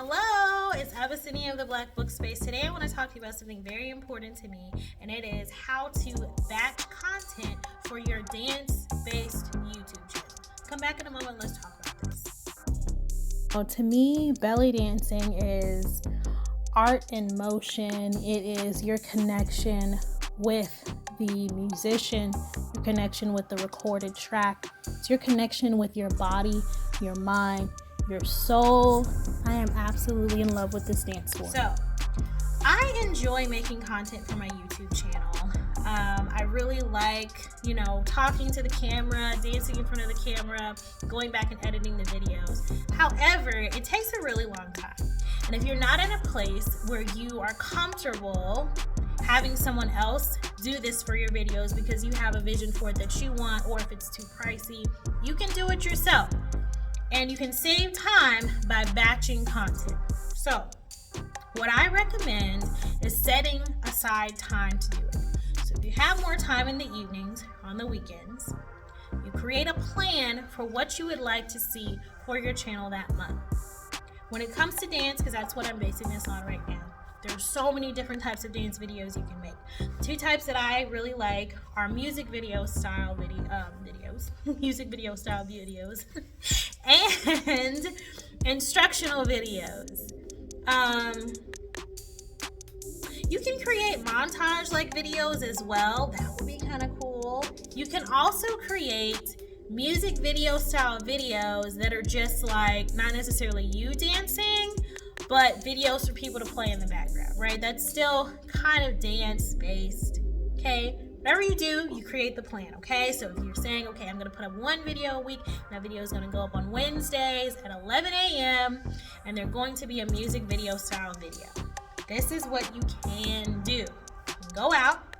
Hello, it's Abyssinia of the Black Book Space. Today I want to talk to you about something very important to me, and it is how to batch content for your dance-based YouTube channel. Come back in a moment, let's talk about this. So to me, belly dancing is art in motion. It is your connection with the musician, your connection with the recorded track. It's your connection with your body, your mind, your soul. I am absolutely in love with this dance form. So, I enjoy making content for my YouTube channel. I really like, talking to the camera, dancing in front of the camera, going back and editing the videos. However, it takes a really long time. And if you're not in a place where you are comfortable having someone else do this for your videos because you have a vision for it that you want, or if it's too pricey, you can do it yourself. And you can save time by batching content. So, what I recommend is setting aside time to do it. So if you have more time in the evenings, on the weekends, you create a plan for what you would like to see for your channel that month. When it comes to dance, because that's what I'm basing this on right now, there's so many different types of dance videos you can make. Two types that I really like are music video style videos, music video style videos, and instructional videos. You can create montage like videos as well. That would be kind of cool. You can also create music video style videos that are just like not necessarily you dancing, but videos for people to play in the background, right? That's still kind of dance based. Okay, whatever you do, you create the plan. Okay, so if you're saying, okay, I'm gonna put up one video a week, that video is gonna go up on Wednesdays at 11 a.m. and they're going to be a music video style video. This is what you can do. You can go out,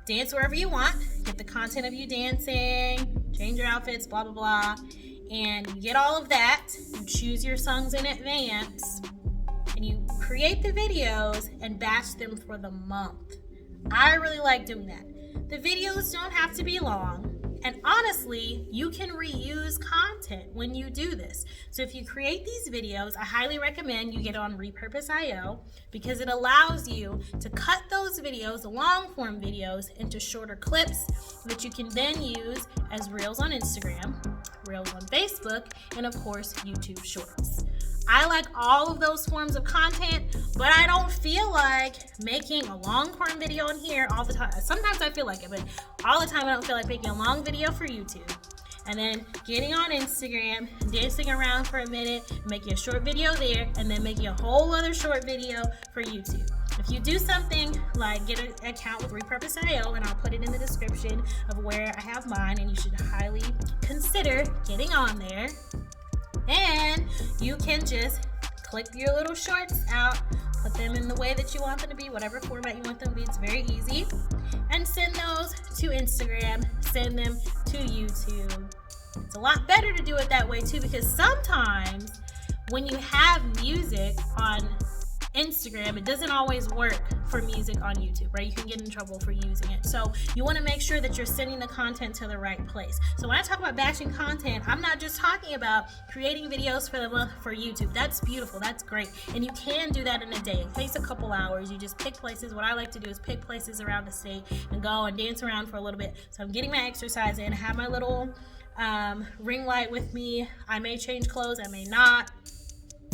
dance wherever you want, get the content of you dancing, change your outfits, blah, blah, blah, and you get all of that. You choose your songs in advance, and you create the videos and batch them for the month. I really like doing that. The videos don't have to be long, and honestly, you can reuse content when you do this. So if you create these videos, I highly recommend you get on Repurpose.io because it allows you to cut those videos, the long form videos, into shorter clips that you can then use as Reels on Instagram, Reels on Facebook, and of course, YouTube Shorts. I like all of those forms of content, but I don't feel like making a long form video on here all the time. Sometimes I feel like it, but all the time I don't feel like making a long video for YouTube. And then getting on Instagram, dancing around for a minute, making a short video there, and then making a whole other short video for YouTube. If you do something like get an account with Repurpose.io, and I'll put it in the description of where I have mine, and you should highly consider getting on there. And you can just click your little shorts out, put them in the way that you want them to be, whatever format you want them to be. It's very easy. And send those to Instagram, send them to YouTube. It's a lot better to do it that way too, because sometimes when you have music on Instagram, it doesn't always work for music on YouTube, right? You can get in trouble for using it. So you want to make sure that you're sending the content to the right place. So when I talk about batching content, I'm not just talking about creating videos for the month for YouTube. That's beautiful. That's great. And you can do that in a day. It takes a couple hours. You just pick places. What I like to do is pick places around the state and go and dance around for a little bit. So I'm getting my exercise in, have my little ring light with me. I may change clothes. I may not.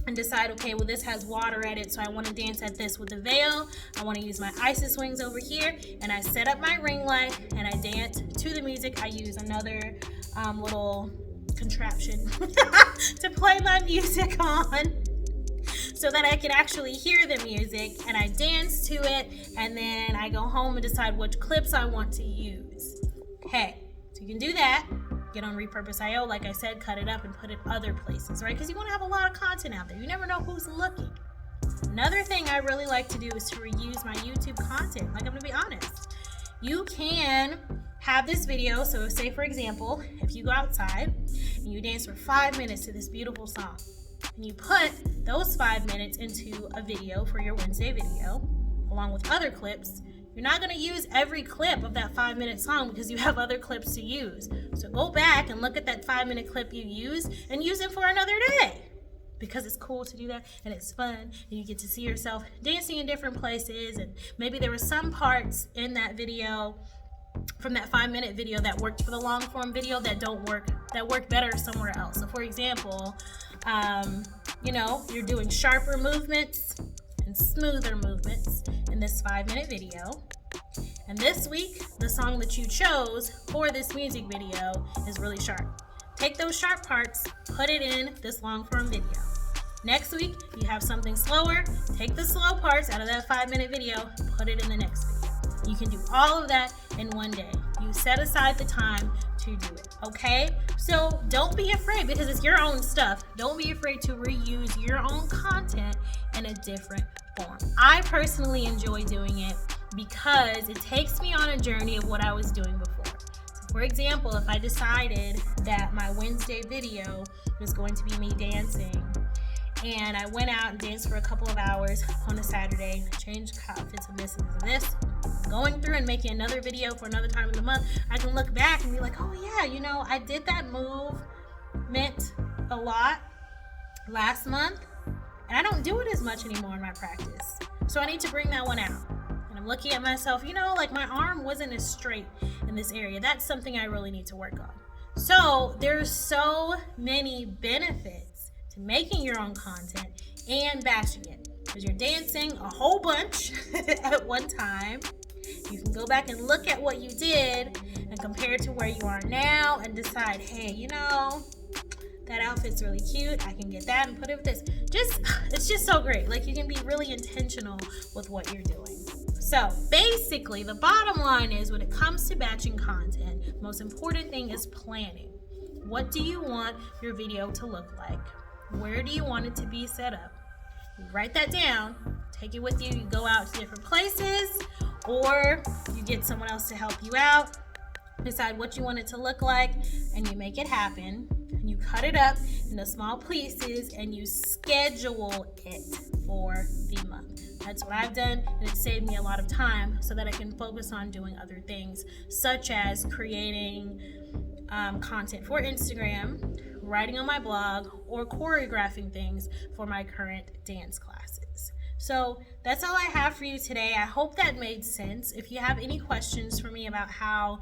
And decide, okay, well, this has water at it, so I want to dance at this with the veil. I want to use my Isis wings over here, and I set up my ring light and I dance to the music. I use another little contraption to play my music on so that I can actually hear the music, and I dance to it, and then I go home and decide which clips I want to use. Okay, so you can do that. Get on Repurpose.io, like I said, cut it up and put it other places, right? Because you want to have a lot of content out there. You never know who's looking. Another thing I really like to do is to reuse my YouTube content. Like, I'm going to be honest. You can have this video. So say, for example, if you go outside and you dance for 5 minutes to this beautiful song, and you put those 5 minutes into a video for your Wednesday video, along with other clips, you're not going to use every clip of that 5-minute song because you have other clips to use. So go back and look at that 5-minute clip you used and use it for another day. because it's cool to do that and it's fun, and you get to see yourself dancing in different places. And maybe there were some parts in that video from that 5-minute video that worked for the long form video that don't work, that work better somewhere else. So for example, you're doing sharper movements and smoother movements in this 5-minute video. And this week, the song that you chose for this music video is really sharp. Take those sharp parts, put it in this long form video. Next week, you have something slower, take the slow parts out of that 5-minute video, put it in the next video. You can do all of that in one day. You set aside the time to do it, okay? So don't be afraid, because it's your own stuff. Don't be afraid to reuse your own content in a different form. I personally enjoy doing it because it takes me on a journey of what I was doing before. So for example, if I decided that my Wednesday video was going to be me dancing, and I went out and danced for a couple of hours on a Saturday, changed outfits and this and this, going through and making another video for another time in the month, I can look back and be like, oh yeah, I did that movement a lot last month, and I don't do it as much anymore in my practice. So I need to bring that one out. And I'm looking at myself, like my arm wasn't as straight in this area. That's something I really need to work on. So there's so many benefits to making your own content and batching it, because you're dancing a whole bunch at one time. You can go back and look at what you did and compare it to where you are now and decide, hey, that outfit's really cute. I can get that and put it with this. It's just so great. Like, you can be really intentional with what you're doing. So basically, the bottom line is, when it comes to batching content, the most important thing is planning. What do you want your video to look like? Where do you want it to be set up? You write that down, take it with you. You go out to different places, or you get someone else to help you out. Decide what you want it to look like, and you make it happen. And you cut it up into small pieces, and you schedule it for the month. That's what I've done, and it saved me a lot of time so that I can focus on doing other things, such as creating content for Instagram, writing on my blog, or choreographing things for my current dance classes. So that's all I have for you today. I hope that made sense. If you have any questions for me about how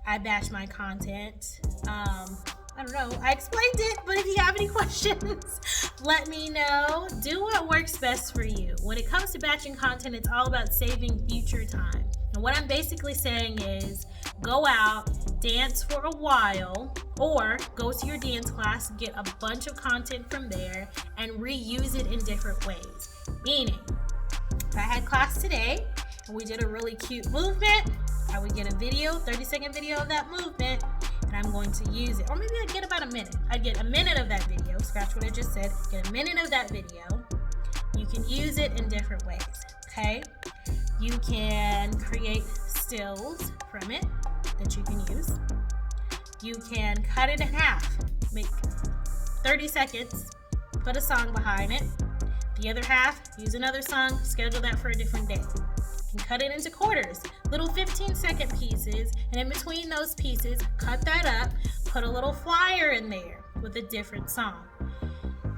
I batch my content, I don't know, I explained it, but if you have any questions, let me know. Do what works best for you. When it comes to batching content, it's all about saving future time. And what I'm basically saying is, go out, dance for a while, or go to your dance class, get a bunch of content from there, and reuse it in different ways. Meaning, if I had class today and we did a really cute movement, I would get a video, 30-second video of that movement, and I'm going to use it. Or maybe I'd get about a minute. I'd get a minute of that video, scratch what I just said, get a minute of that video. You can use it in different ways, okay? You can create stills from it that you can use. You can cut it in half, make 30 seconds, put a song behind it. The other half, use another song, schedule that for a different day. You can cut it into quarters, little 15-second pieces, and in between those pieces, cut that up, put a little flyer in there with a different song.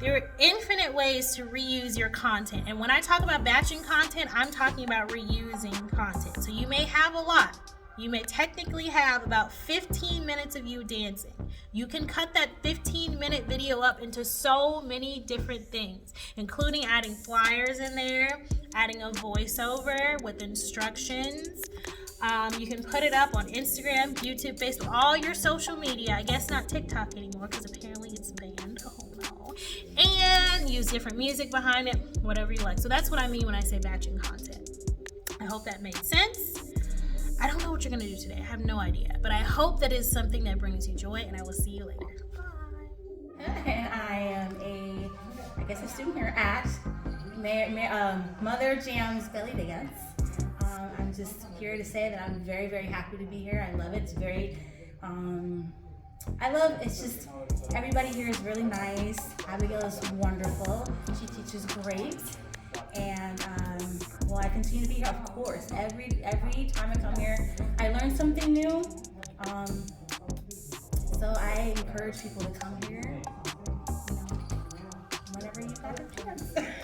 There are infinite ways to reuse your content. And when I talk about batching content, I'm talking about reusing content. So you may have a lot. You may technically have about 15 minutes of you dancing. You can cut that 15-minute video up into so many different things, including adding flyers in there, adding a voiceover with instructions. You can put it up on Instagram, YouTube, Facebook, all your social media. I guess not TikTok anymore because apparently it's banned. Oh no. And use different music behind it, whatever you like. So that's what I mean when I say batching content. I hope that made sense. I don't know what you're going to do today. I have no idea. But I hope that is something that brings you joy, and I will see you later. Bye. I am a student here at Mother Jam's Belly Dance. I'm just here to say that I'm very, very happy to be here. I love it. It's very, it's just, everybody here is really nice. Abigail is wonderful. She teaches great. And, I continue to be here, of course. Every time I come here, I learn something new. So I encourage people to come here, whenever you got the chance.